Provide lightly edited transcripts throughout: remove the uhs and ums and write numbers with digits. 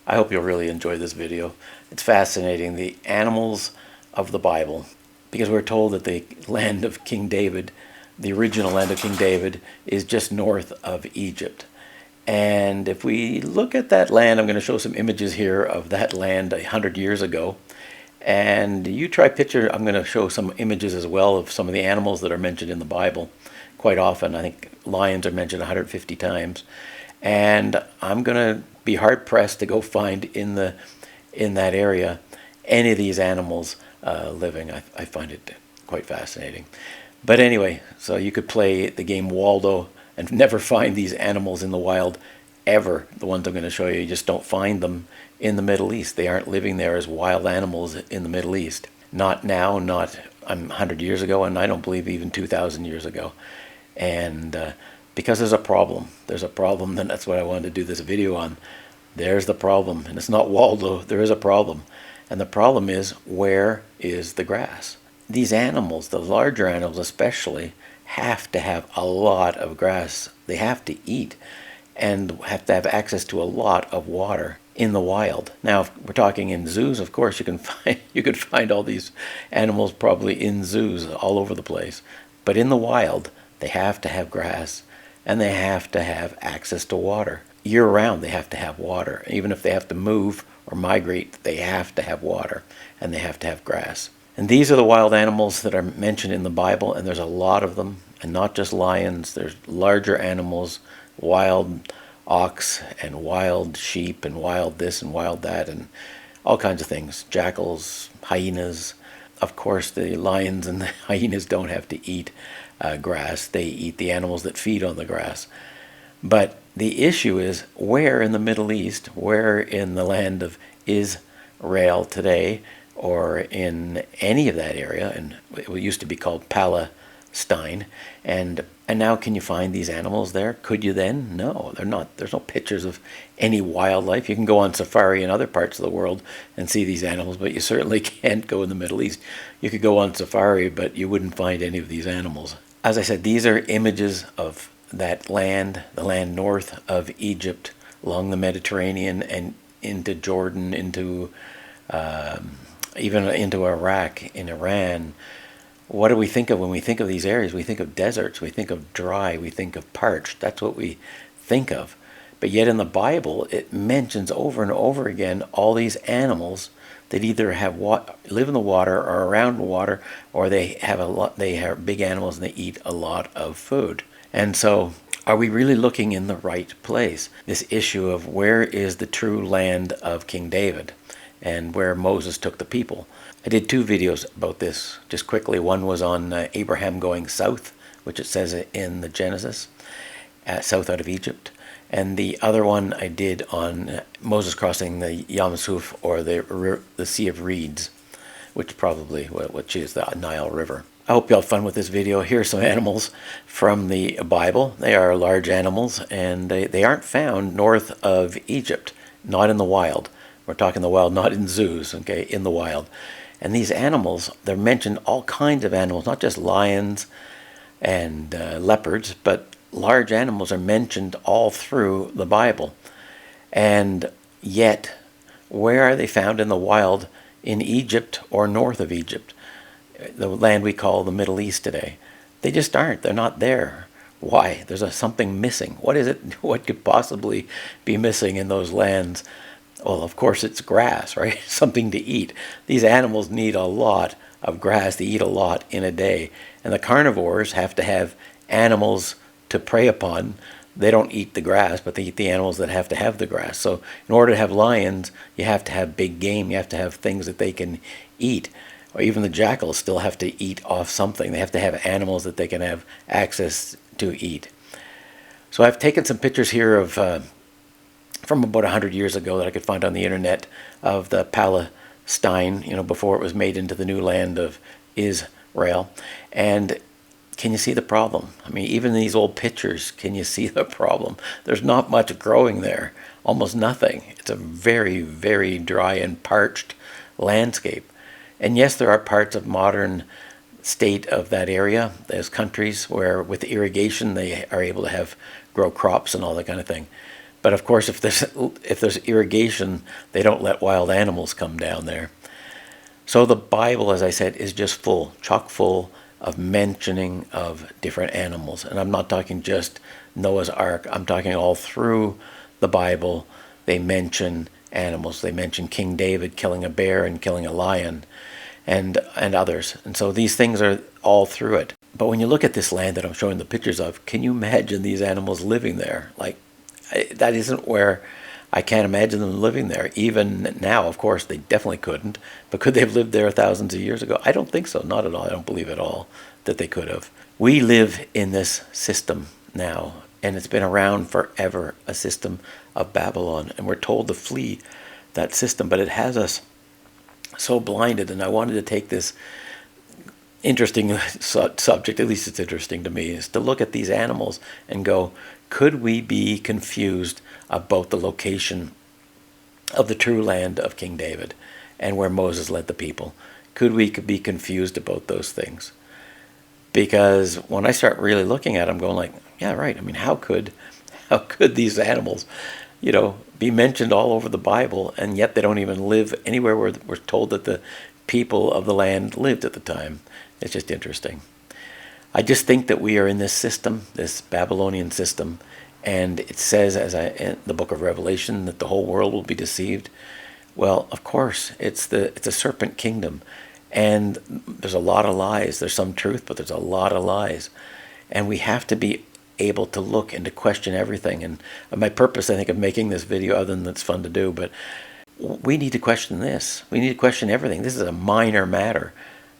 I hope you'll really enjoy this video. It's fascinating, the animals of the Bible, because we're told that the land of King David, the original land of King David, is just north of Egypt. And if we look at that land, I'm going to show some images here of that land 100 years ago. And you try picture, I'm going to show some images as well of some of the animals that are mentioned in the Bible quite often. I think lions are mentioned 150 times. And I'm going to be hard pressed to go find in that area any of these animals living. I find it quite fascinating. But anyway, so you could play the game Waldo and never find these animals in the wild ever. The ones I'm going to show you, you just don't find them in the Middle East. They aren't living there as wild animals in the Middle East. Not now, not 100 years ago, and I don't believe even 2,000 years ago. And because there's a problem. There's a problem, and that's what I wanted to do this video on. There's the problem, and it's not Waldo. There is a problem. And the problem is, where is the grass? These animals, the larger animals especially, have to have a lot of grass. They have to eat and have to have access to a lot of water in the wild. Now, if we're talking in zoos, of course, you could find all these animals probably in zoos all over the place. But in the wild, they have to have grass and they have to have access to water. Year round, they have to have water. Even if they have to move or migrate, they have to have water and they have to have grass. And these are the wild animals that are mentioned in the Bible, and there's a lot of them, and not just lions. There's larger animals, wild ox and wild sheep and wild this and wild that and all kinds of things. Jackals, hyenas. Of course, the lions and the hyenas don't have to eat grass. They eat the animals that feed on the grass. But the issue is, where in the Middle East, where in the land of Israel today, or in any of that area, and it used to be called Palestine, and now can you find these animals there? Could you then? No, they're not. There's no pictures of any wildlife. You can go on safari in other parts of the world and see these animals, but you certainly can't go in the Middle East. You could go on safari, but you wouldn't find any of these animals. As I said, these are images of that land, the land north of Egypt, along the Mediterranean and into Jordan, into even into Iraq, in Iran. What do we think of when we think of these areas? We think of deserts, we think of dry, we think of parched. That's what we think of. But yet in the Bible, it mentions over and over again all these animals that either live in the water or around water, or they are big animals and they eat a lot of food. And so, are we really looking in the right place? This issue of where is the true land of King David and where Moses took the people. I did 2 videos about this just quickly. One was on Abraham going south, which it says in the Genesis, south out of Egypt. And the other one I did on Moses crossing the Suph, or the Sea of Reeds, which is the Nile River. I hope you all have fun with this video. Here are some animals from the Bible. They are large animals, and they aren't found north of Egypt, not in the wild. We're talking the wild, not in zoos, okay, in the wild. And these animals, they're mentioned all kinds of animals, not just lions and leopards, but large animals are mentioned all through the Bible. And yet, where are they found in the wild in Egypt or north of Egypt? The land we call the Middle East today. They just aren't. They're not there. Why? There's something missing. What is it? What could possibly be missing in those lands? Well, of course, it's grass, right? Something to eat. These animals need a lot of grass. They eat a lot in a day. And the carnivores have to have animals to prey upon. They don't eat the grass, but they eat the animals that have to have the grass. So in order to have lions, you have to have big game. You have to have things that they can eat. Or even the jackals still have to eat off something. They have to have animals that they can have access to eat. So I've taken some pictures here of from about 100 years ago that I could find on the internet of the Palestine, before it was made into the new land of Israel. And can you see the problem? I mean, even in these old pictures, can you see the problem? There's not much growing there, almost nothing. It's a very, very dry and parched landscape. And yes, there are parts of modern state of that area. There's countries where with irrigation they are able to grow crops and all that kind of thing. But of course, if there's irrigation, they don't let wild animals come down there. So the Bible, as I said, is just full, chock full of mentioning of different animals. And I'm not talking just Noah's Ark. I'm talking all through the Bible. They mention animals. They mention King David killing a bear and killing a lion and others. And so these things are all through it. But when you look at this land that I'm showing the pictures of, can you imagine these animals living there? Like, that isn't where I can't imagine them living there. Even now, of course, they definitely couldn't. But could they have lived there thousands of years ago? I don't think so. Not at all. I don't believe at all that they could have. We live in this system now, and it's been around forever, a system of Babylon. And we're told to flee that system, but it has us so blinded. And I wanted to take this interesting subject, at least it's interesting to me, is to look at these animals and go, could we be confused about the location of the true land of King David and where Moses led the people? Could we be confused about those things? Because when I start really looking at them, I'm going like, yeah, right. I mean, how could these animals, be mentioned all over the Bible, and yet they don't even live anywhere where we're told that the people of the land lived at the time? It's just interesting. I just think that we are in this system, this Babylonian system, and it says, in the book of Revelation, that the whole world will be deceived. Well, of course, it's a serpent kingdom, and there's a lot of lies. There's some truth, but there's a lot of lies, and we have to be able to look and to question everything. And my purpose, I think, of making this video, other than it's fun to do, but we need to question this. We need to question everything. This is a minor matter.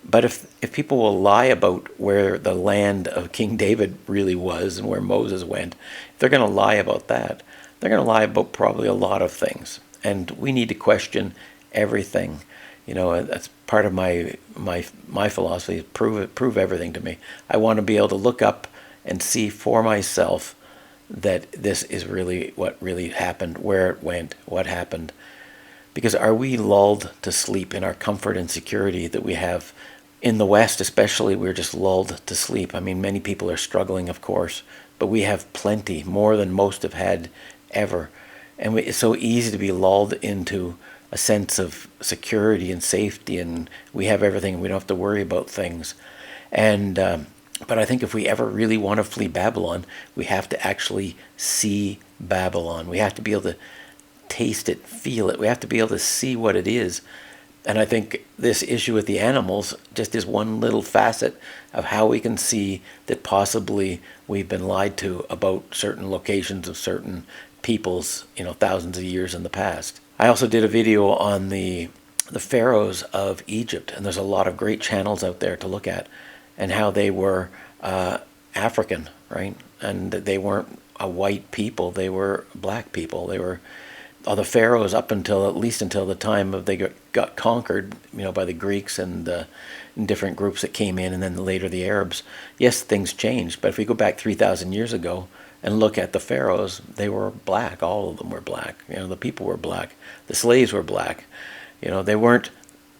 But if people will lie about where the land of King David really was and where Moses went, if they're going to lie about that, they're going to lie about probably a lot of things. And we need to question everything. That's part of my philosophy. Prove everything to me. I want to be able to look up and see for myself that this is really what really happened, where it went, what happened. Because are we lulled to sleep in our comfort and security that we have in the West? Especially, we're just lulled to sleep. I mean, many people are struggling, of course, but we have plenty, more than most have had ever. And it's so easy to be lulled into a sense of security and safety, and we have everything. We don't have to worry about things. And but I think if we ever really want to flee Babylon, we have to actually see Babylon. We have to be able to taste it, feel it. We have to be able to see what it is. And I think this issue with the animals just is one little facet of how we can see that possibly we've been lied to about certain locations of certain peoples, thousands of years in the past. I also did a video on the pharaohs of Egypt, and there's a lot of great channels out there to look at, and how they were African, right? And they weren't a white people, they were black people. They were the pharaohs up until at least until the time of they got conquered, by the Greeks and different groups that came in, and then later the Arabs. Yes, things changed, but if we go back 3,000 years ago and look at the pharaohs, they were black. All of them were black. The people were black. The slaves were black. They weren't.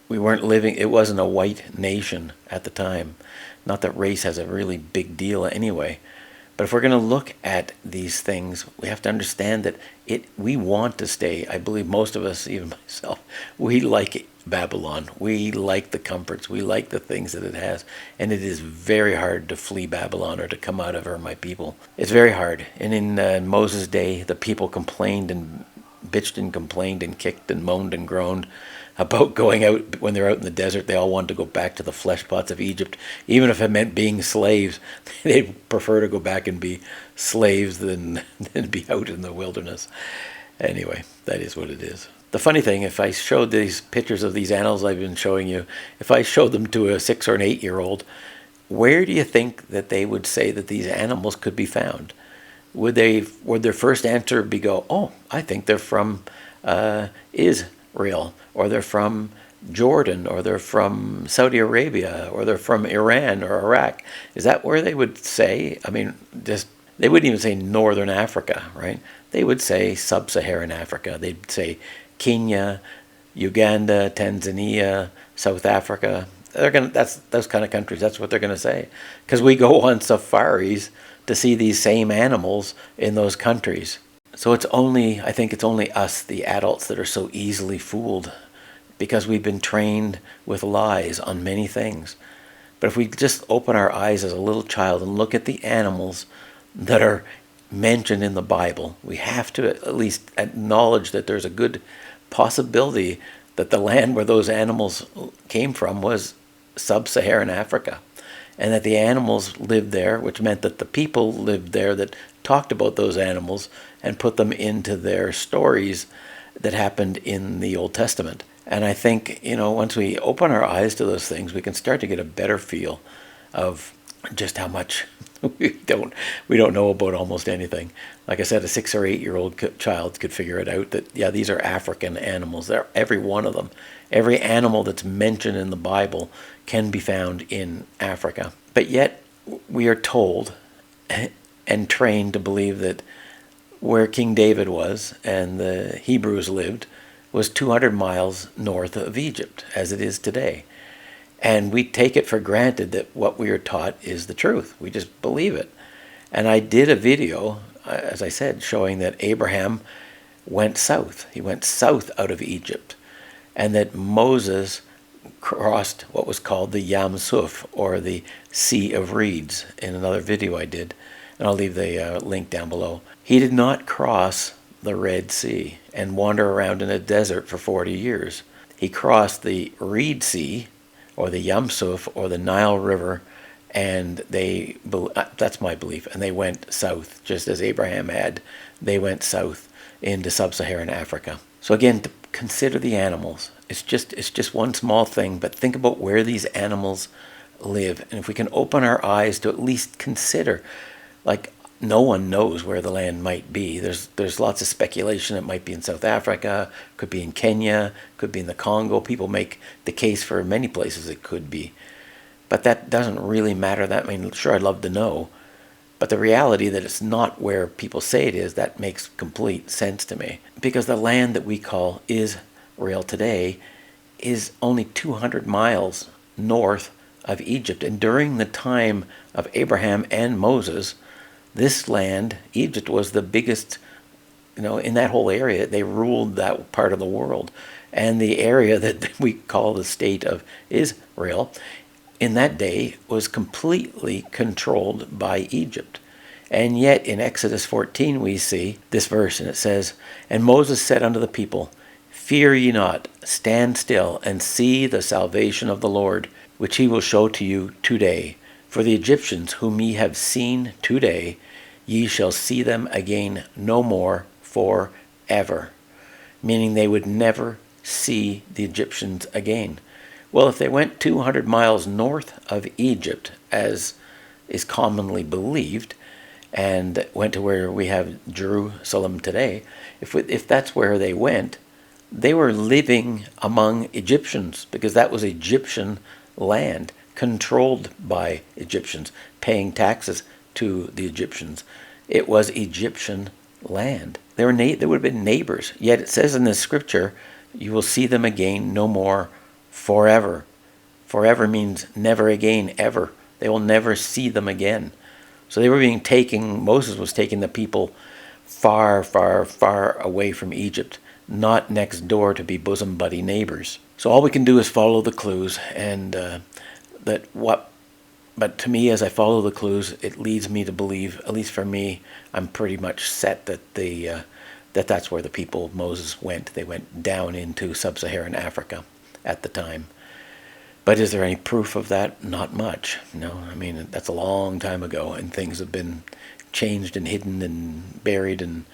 We weren't living. It wasn't a white nation at the time. Not that race has a really big deal anyway. But if we're going to look at these things, we have to understand that we want to stay. I believe most of us, even myself, we like Babylon. We like the comforts. We like the things that it has. And it is very hard to flee Babylon or to come out of her, my people. It's very hard. And in Moses' day, the people complained and bitched and complained and kicked and moaned and groaned about going out. When they're out in the desert, they all wanted to go back to the flesh pots of Egypt. Even if it meant being slaves, they'd prefer to go back and be slaves than be out in the wilderness. Anyway, that is what it is. The funny thing, if I showed these pictures of these animals I've been showing you, if I showed them to a 6 or an 8-year-old, where do you think that they would say that these animals could be found? Would their first answer be oh, I think they're from Israel, or they're from Jordan, or they're from Saudi Arabia, or they're from Iran or Iraq? Is that where they would say? I mean, they wouldn't even say Northern Africa, right? They would say Sub-Saharan Africa. They'd say Kenya, Uganda, Tanzania, South Africa. That's those kind of countries. That's what they're going to say, because we go on safaris to see these same animals in those countries. So I think it's only us, the adults, that are so easily fooled because we've been trained with lies on many things. But if we just open our eyes as a little child and look at the animals that are mentioned in the Bible, we have to at least acknowledge that there's a good possibility that the land where those animals came from was sub-Saharan Africa, and that the animals lived there, which meant that the people lived there that talked about those animals and put them into their stories that happened in the Old Testament. And I think, once we open our eyes to those things, we can start to get a better feel of just how much we don't know about almost anything. Like I said, a 6 or 8 year old child could figure it out that, yeah, these are African animals. They're every one of them. Every animal that's mentioned in the Bible can be found in Africa. But yet we are told and trained to believe that where King David was and the Hebrews lived was 200 miles north of Egypt, as it is today. And we take it for granted that what we are taught is the truth. We just believe it. And I did a video, as I said, showing that Abraham went south. He went south out of Egypt. And that Moses crossed what was called the Suph, or the Sea of Reeds, in another video I did. And I'll leave the link down below. He did not cross the Red Sea and wander around in a desert for 40 years. He crossed the Reed Sea, or the Suph, or the Nile River, and that's my belief, and they went south, just as Abraham had. They went south into sub-Saharan Africa. So again, to consider the animals. It's just one small thing, but think about where these animals live. And if we can open our eyes to at least consider, like, no one knows where the land might be. There's lots of speculation. It might be in South Africa, could be in Kenya, could be in the Congo. People make the case for many places it could be. But that doesn't really matter. Sure, I'd love to know. But the reality that it's not where people say it is, that makes complete sense to me. Because the land that we call Israel today is only 200 miles north of Egypt. And during the time of Abraham and Moses, this land, Egypt, was the biggest, in that whole area. They ruled that part of the world. And the area that we call the state of Israel, in that day, was completely controlled by Egypt. And yet in Exodus 14 we see this verse, and it says, "And Moses said unto the people, Fear ye not, stand still, and see the salvation of the Lord, which he will show to you today. For the Egyptians whom ye have seen today, ye shall see them again no more forever." Meaning they would never see the Egyptians again. Well, if they went 200 miles north of Egypt, as is commonly believed, and went to where we have Jerusalem today, if that's where they went, they were living among Egyptians, because that was Egyptian land, controlled by Egyptians, paying taxes to the Egyptians. It was Egyptian land. They would have been neighbors. Yet it says in the scripture, you will see them again no more forever. Forever means never again, ever. They will never see them again. So they were Moses was taking the people far, far, far away from Egypt, not next door to be bosom buddy neighbors. So all we can do is follow the clues, and but to me, as I follow the clues, it leads me to believe, at least for me, I'm pretty much set that that's where the people of Moses went. They went down into sub-Saharan Africa at the time. But is there any proof of that? Not much. No, that's a long time ago, and things have been changed and hidden and buried, and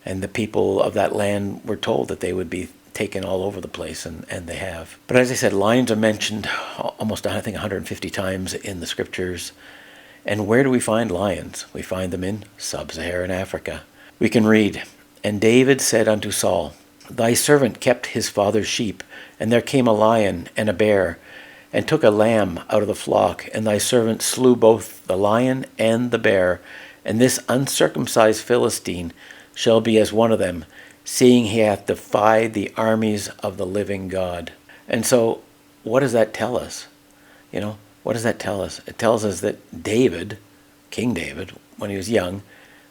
the people of that land were told that they would be taken all over the place, and they have. But as I said, lions are mentioned almost, I think, 150 times in the scriptures. And where do we find lions? We find them in sub-Saharan Africa. We can read, "And David said unto Saul, Thy servant kept his father's sheep, and there came a lion and a bear, and took a lamb out of the flock, and thy servant slew both the lion and the bear, and this uncircumcised Philistine shall be as one of them, seeing he hath defied the armies of the living God." And so, what does that tell us? What does that tell us? It tells us that David, King David, when he was young,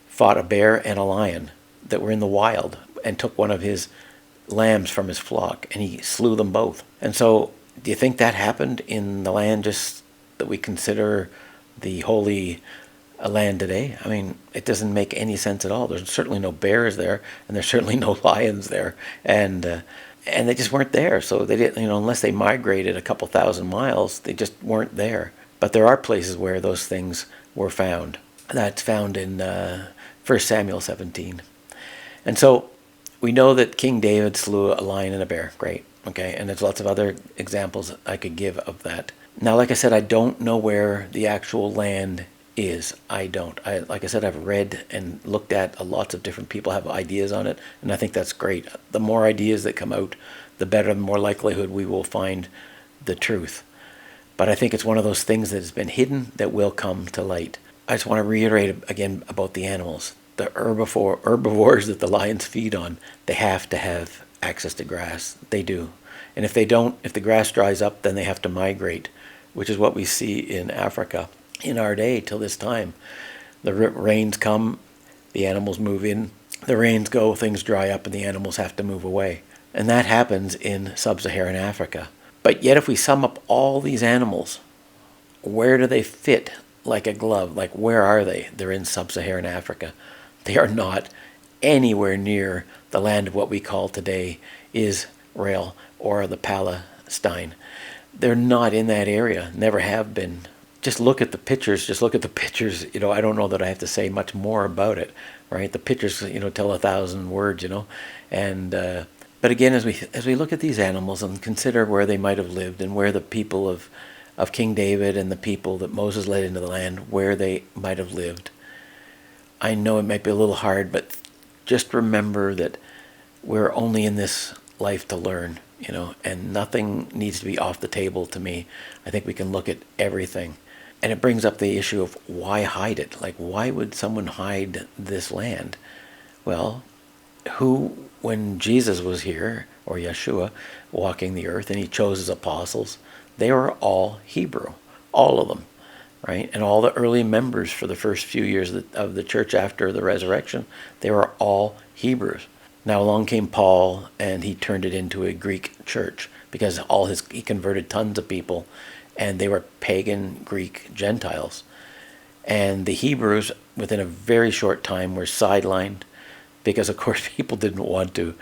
fought a bear and a lion. that were in the wild and took one of his lambs from his flock, and he slew them both. And so, do you think that happened in the land just that we consider the holy land today? I mean, it doesn't make any sense at all. There's certainly no bears there, and there's certainly no lions there, and they just weren't there. So they didn't, unless they migrated a couple thousand miles, they just weren't there. But there are places where those things were found. That's found in 1 Samuel 17. And so we know that King David slew a lion and a bear. Great. Okay. And there's lots of other examples I could give of that. Now, like I said, I don't know where the actual land is. I don't. Like I said, I've read and looked at lots of different people have ideas on it, and I think that's great. The more ideas that come out, the better, the more likelihood we will find the truth. But I think it's one of those things that has been hidden that will come to light. I just want to reiterate again about the animals. The herbivores that the lions feed on, they have to have access to grass. They do. And if they don't, if the grass dries up, then they have to migrate, which is what we see in Africa in our day till this time. The rains come, the animals move in, the rains go, things dry up, and the animals have to move away. And that happens in sub-Saharan Africa. But yet if we sum up all these animals, where do they fit like a glove? Like, where are they? They're in sub-Saharan Africa. They are not anywhere near the land of what we call today Israel or the Palestine. They're not in that area, never have been. Just look at the pictures. I don't know that I have to say much more about it, right? The pictures, tell 1,000 words, and but again, as we look at these animals and consider where they might have lived and where the people of King David and the people that Moses led into the land, where they might have lived, I know it might be a little hard, but just remember that we're only in this life to learn, and nothing needs to be off the table to me. I think we can look at everything. And it brings up the issue of why hide it? Like, why would someone hide this land? Well, when Jesus was here, or Yeshua, walking the earth, and he chose his apostles, they were all Hebrew, all of them, right? And all the early members for the first few years of the church after the resurrection, they were all Hebrews. Now along came Paul, and he turned it into a Greek church, because he converted tons of people, and they were pagan Greek Gentiles. And the Hebrews, within a very short time, were sidelined, because of course people didn't want to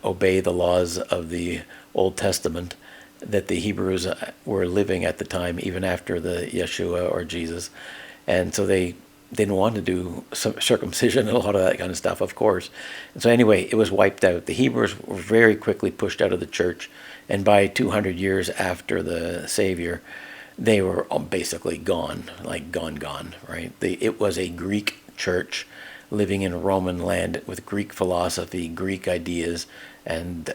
obey the laws of the Old Testament that the Hebrews were living at the time, even after the Yeshua or Jesus. And so they didn't want to do some circumcision and a lot of that kind of stuff, of course. And so anyway, it was wiped out. The Hebrews were very quickly pushed out of the church, and by 200 years after the Savior, they were basically gone, like gone, right? It was a Greek church living in Roman land with Greek philosophy, Greek ideas, and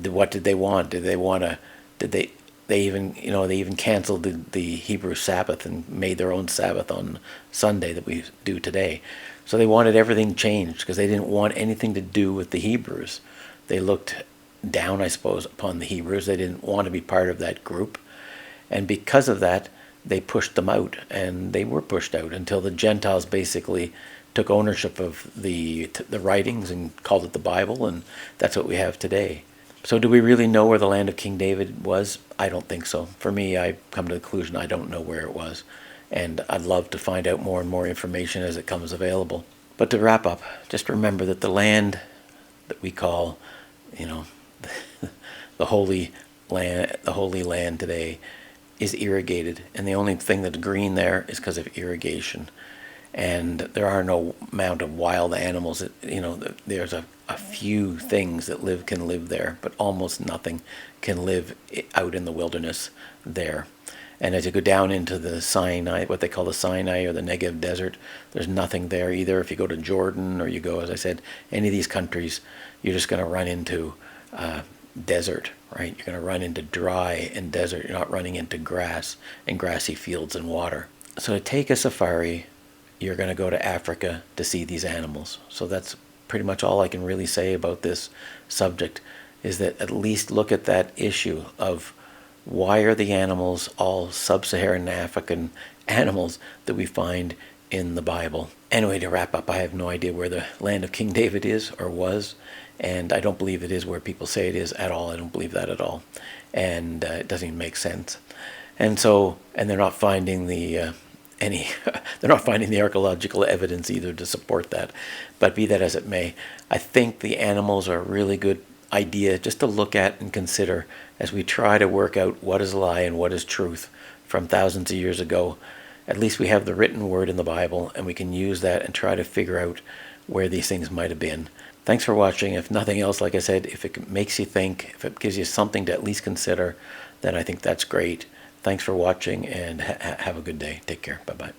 what did they want? They even canceled the Hebrew Sabbath and made their own Sabbath on Sunday that we do today. So they wanted everything changed because they didn't want anything to do with the Hebrews. They looked down, I suppose, upon the Hebrews. They didn't want to be part of that group. And because of that, they pushed them out, and they were pushed out until the Gentiles basically took ownership of the writings and called it the Bible, and that's what we have today. So do we really know where the land of King David was? I don't think so. For me, I come to the conclusion I don't know where it was, and I'd love to find out more and more information as it comes available. But to wrap up, just remember that the land that we call, the holy land today is irrigated, and the only thing that's green there is because of irrigation. And there are no amount of wild animals. There's a few things that can live there, but almost nothing can live out in the wilderness there. And as you go down into the Sinai, what they call the Sinai or the Negev desert, there's nothing there either. If you go to Jordan or you go, as I said, any of these countries, you're just going to run into desert, right? You're going to run into dry and desert. You're not running into grass and grassy fields and water. So to take a safari, you're going to go to Africa to see these animals. So that's pretty much all I can really say about this subject, is that at least look at that issue of why are the animals all sub-Saharan African animals that we find in the Bible. Anyway, to wrap up, I have no idea where the land of King David is or was, and I don't believe it is where people say it is at all. I don't believe that at all, and it doesn't even make sense. And so, and they're not finding the any, they're not finding the archaeological evidence either to support that. But be that as it may, I think the animals are a really good idea just to look at and consider as we try to work out what is lie and what is truth from thousands of years ago. At least we have the written word in the Bible, and we can use that and try to figure out where these things might have been. Thanks for watching. If nothing else, like I said, if it makes you think, if it gives you something to at least consider, then I think that's great. Thanks for watching, and have a good day. Take care. Bye-bye.